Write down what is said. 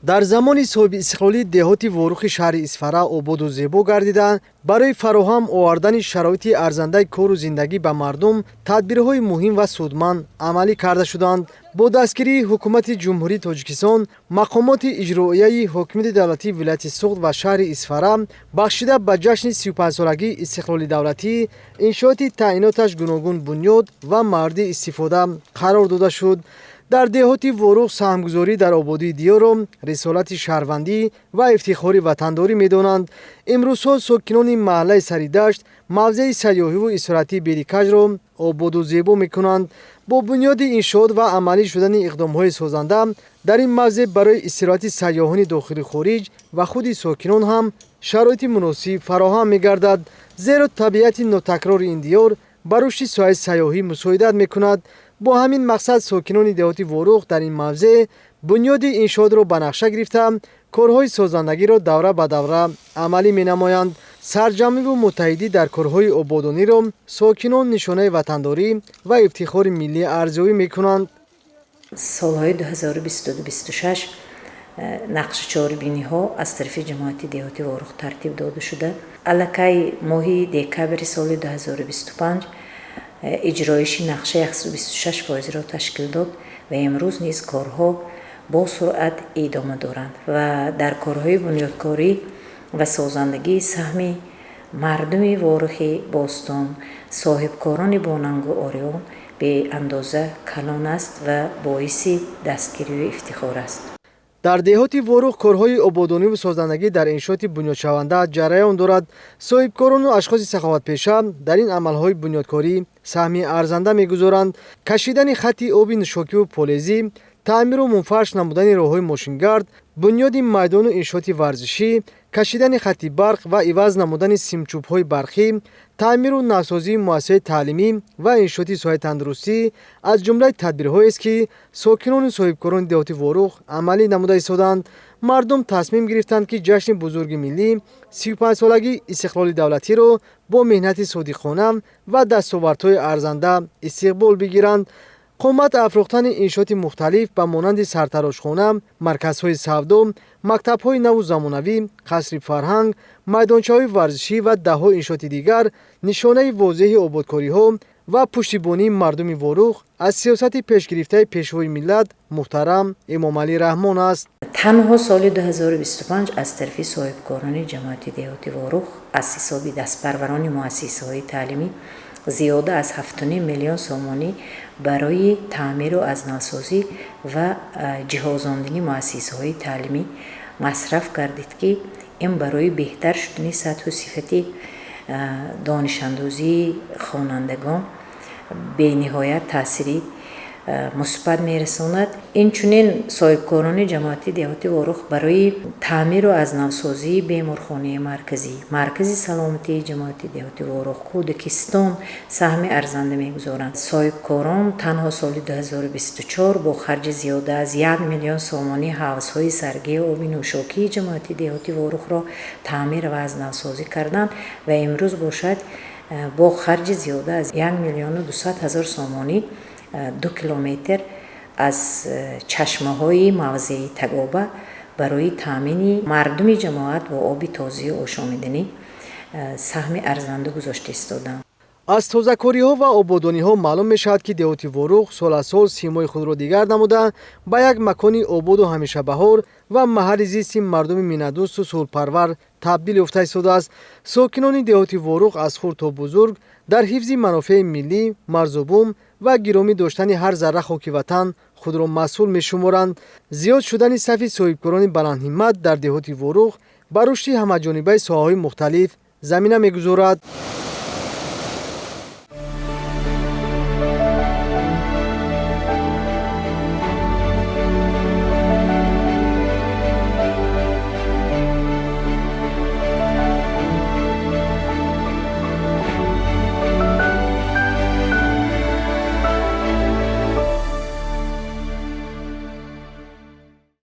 дар замони соҳиби истиқлолӣ деҳоти ворухи шаҳри Исфара ободу зебо гардида, барои фароҳам овардани шароити арзандаи кору зиндагӣ ба мардум тадбирҳои муҳим ва судманд амалӣ карда шуданд. бо дастгирии ҳукумати ҷумҳурии Тоҷикистон, мақомоти иҷроияи ҳокимияти давлатии вилояти Суғд ва шаҳри Исфара бахшида ба ҷашни 35-солагии истиқлоли давлатӣ иншооти таъиноташ гуногун бунёд ва мавриди истифода қарор дода шуд. дар деҳоти Ворух саҳмгузорӣ дар ободии диёрро рисолати шаҳрвандӣ ва ифтихори ватандорӣ медонанд. имрӯзҳо сокинони маҳаллаи Сари дашт мавзеи сайёҳиву истироҳатии Берикаҷро ободу зебо мекунанд. бо бунёди иншоот ва амалӣ шудани иқдомҳои созанда дар ин мавзеъ барои истироҳати сайёҳони дохилу хориҷ ва худи сокинон ҳам шароити муносиб фароҳам мегардад, зеро табиати нотакрори ин диёр ба рушди соҳаи сайёҳӣ мусоидат мекунад. бо ҳамин мақсад сокинони деҳоти Ворух дар ин мавзеъ бунёди иншоотро ба нақша гирифта корҳои созандагиро давра ба давра амалӣ менамоянд. сарҷамъиву муттаҳидӣ дар корҳои ободониро сокинон нишонаи ватандорӣ ва ифтихори миллӣ арзёӣ мекунанд. солҳои 2022-26 нақшичорбиниҳо аз тарафи ҷамоати деҳоти Ворух тартиб дода шуда, аллакай моҳи декабри соли 2025 иҷроиши нақшаи 126%-ро ташкил дод ва имрӯз низ корҳо бо суръат идома доранд ва дар корҳои бунёдкорӣ ва созандагӣ саҳми мардуми Ворухи Бостон, соҳибкорони бонангу ориён беандоза калон аст ва боиси дастгирию ифтихор аст. дар деҳоти Ворух корҳои ободониву созандагӣ дар иншооти бунёдшаванда ҷараён дорад. соҳибкорону ашхоси саховатпеша дар ин амалҳои бунёдкорӣ саҳми арзанда мегузоранд. кашидани хатти оби нӯшокиву полезӣ, таъмиру мунфарш намудани роҳҳои мошингард, бунёди майдону иншооти варзишӣ, кашидани хатти барқ ва иваз намудани симчӯбҳои барқӣ, таъмиру навсозии муассисаҳои таълимӣ ва иншооти соҳаи тандурустӣ аз ҷумлаи тадбирҳоест, ки сокинону соҳибкорони деҳоти Ворух амалӣ намуда истоданд. мардум тасмим гирифтанд, ки ҷашни бузурги миллӣ 35-солагии истиқлоли давлатиро бо меҳнати содиқона ва дастовардҳои арзанда истиқбол бигиранд. қомат афрохтани иншооти мухталиф ба монанди сартарошхона, марказҳои савдо, мактабҳои наву замонавӣ, қасри фарҳанг, майдончаҳои варзишӣ ва даҳҳо иншооти дигар нишонаи возеҳи ободкориҳо ва пуштибонии мардуми Ворух аз сиёсати пешгирифтаи пешвои миллат муҳтарам Эмомалӣ Раҳмон аст. танҳо соли 2025 аз тарафи соҳибкорони ҷамоати деҳоти Ворух аз ҳисоби дастпарварони муассисаҳои таълимӣ зиёда аз 7.5 миллион сомонӣ барои таъмиру азнавсозӣ ва ҷиҳозондани муассисаҳои таълимӣ масраф гардид, ки ин барои беҳтар шудани сатҳу сифати донишандозии хонандагон бениҳоят таъсири мусбат мерасонад. инчунин соҳибкорони ҷамоати деҳоти Ворух барои таъмиру азнавсозии беморхонаи марказӣ, маркази саломатии ҷамоати деҳоти Ворух, кӯдакистон саҳми арзанда мегузоранд. соҳибкорон танҳо соли 2024 бо харҷи зиёда аз 1 миллион сомонӣ ҳавзҳои саргии оби нӯшокии ҷамоати деҳоти Ворухро таъмир ва азнавсозӣ карданд ва имрӯз бошад бо харҷи зиёда аз 1 миллиону 200 ҳазор сомонӣ 2 километр аз чашмаҳои мавзеи Тагоба барои таъмини мардуми ҷамоат бо оби тозию ошомиданӣ саҳми арзанда гузошта истоданд. аз тозакориҳо ва ободониҳо маълум мешавад, ки деҳоти Ворух сол аз сол симои худро дигар намуда ба як макони ободу ҳамешабаҳор ва маҳалли зисти мардуми миннатдӯсту сулҳпарвар табдил ёфта истодааст. сокинони деҳоти Ворух аз хурд то бузург дар ҳифзи манофеи миллӣ, марзубум ва гиромӣ доштани ҳар зарра хоки ватан худро масъул мешуморанд. зиёд шудани сафи соҳибкорони баландҳиммат дар деҳоти Ворух ба рушди ҳамаҷонибаи соҳаҳои мухталиф замина мегузорад.